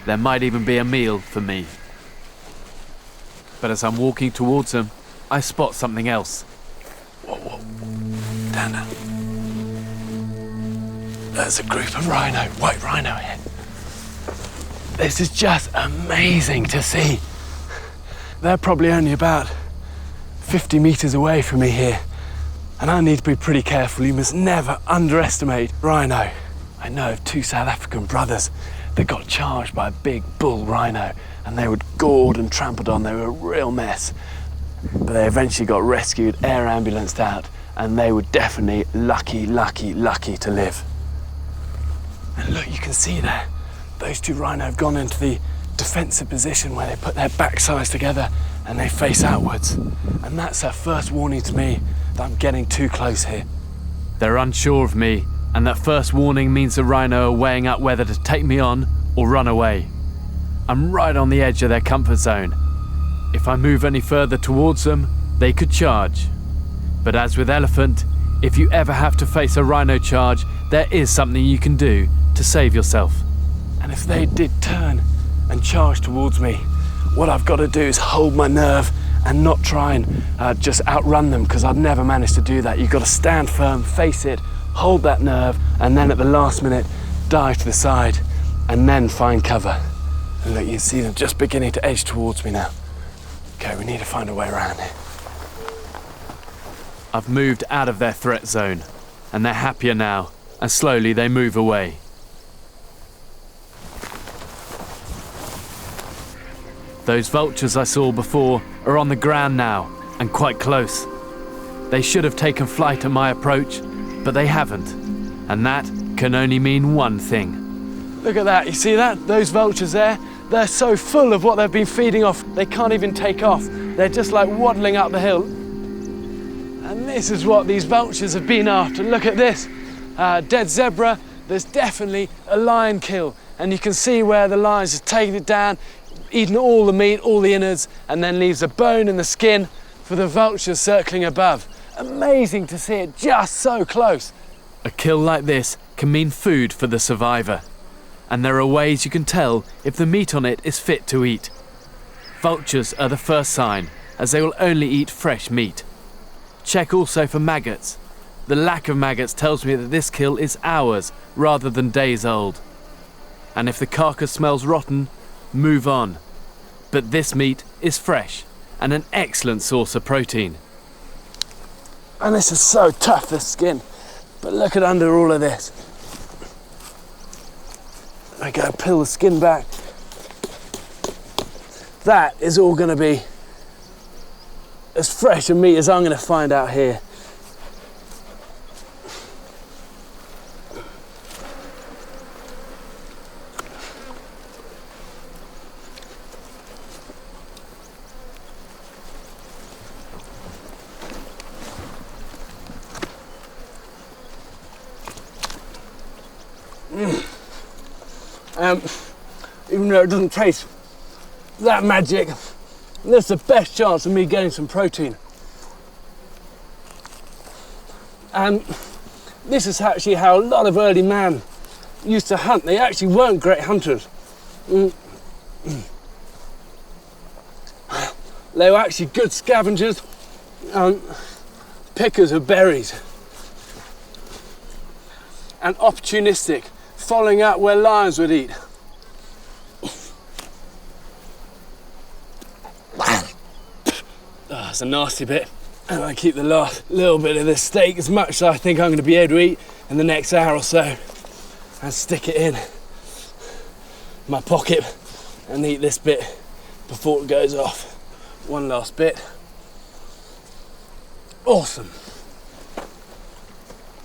there might even be a meal for me. But as I'm walking towards them, I spot something else. Whoa. Down. There's a group of white rhino here. This is just amazing to see. They're probably only about 50 meters away from me here. And I need to be pretty careful. You must never underestimate rhino. I know of 2 South African brothers that got charged by a big bull rhino and they were gored and trampled on. They were a real mess. But they eventually got rescued, air ambulanced out, and they were definitely lucky to live. And look, you can see there, those 2 rhino have gone into the defensive position where they put their backsides together and they face outwards. And that's their first warning to me that I'm getting too close here. They're unsure of me, and that first warning means the rhino are weighing up whether to take me on or run away. I'm right on the edge of their comfort zone. If I move any further towards them, they could charge. But as with elephant, if you ever have to face a rhino charge, there is something you can do to save yourself. And if they did turn and charge towards me, what I've got to do is hold my nerve and not try and just outrun them, because I'd never manage to do that. You've got to stand firm, face it, hold that nerve, and then at the last minute, dive to the side, and then find cover. And look, you can see them just beginning to edge towards me now. Okay, we need to find a way around here. I've moved out of their threat zone, and they're happier now, and slowly they move away. Those vultures I saw before are on the ground now, and quite close. They should have taken flight at my approach, but they haven't, and that can only mean one thing. Look at that, you see that? Those vultures there, they're so full of what they've been feeding off, they can't even take off. They're just like waddling up the hill. And this is what these vultures have been after. Look at this, dead zebra. There's definitely a lion kill, and you can see where the lions have taken it down, eaten all the meat, all the innards, and then leaves a bone and the skin for the vultures circling above. Amazing to see it just so close. A kill like this can mean food for the survivor, and there are ways you can tell if the meat on it is fit to eat. Vultures are the first sign, as they will only eat fresh meat. Check also for maggots. The lack of maggots tells me that this kill is hours rather than days old. And if the carcass smells rotten, move on. But this meat is fresh and an excellent source of protein. And this is so tough, this skin. But look at under all of this. I gotta peel the skin back. That is all gonna be as fresh a meat as I'm gonna find out here. Even though it doesn't taste that magic, that's the best chance of me getting some protein. And this is actually how a lot of early man used to hunt. They actually weren't great hunters. They were actually good scavengers and pickers of berries. And opportunistic, following out where lions would eat. That's a nasty bit. And I keep the last little bit of this steak, as much as I think I'm going to be able to eat in the next hour or so, and stick it in my pocket and eat this bit before it goes off. One last bit. Awesome.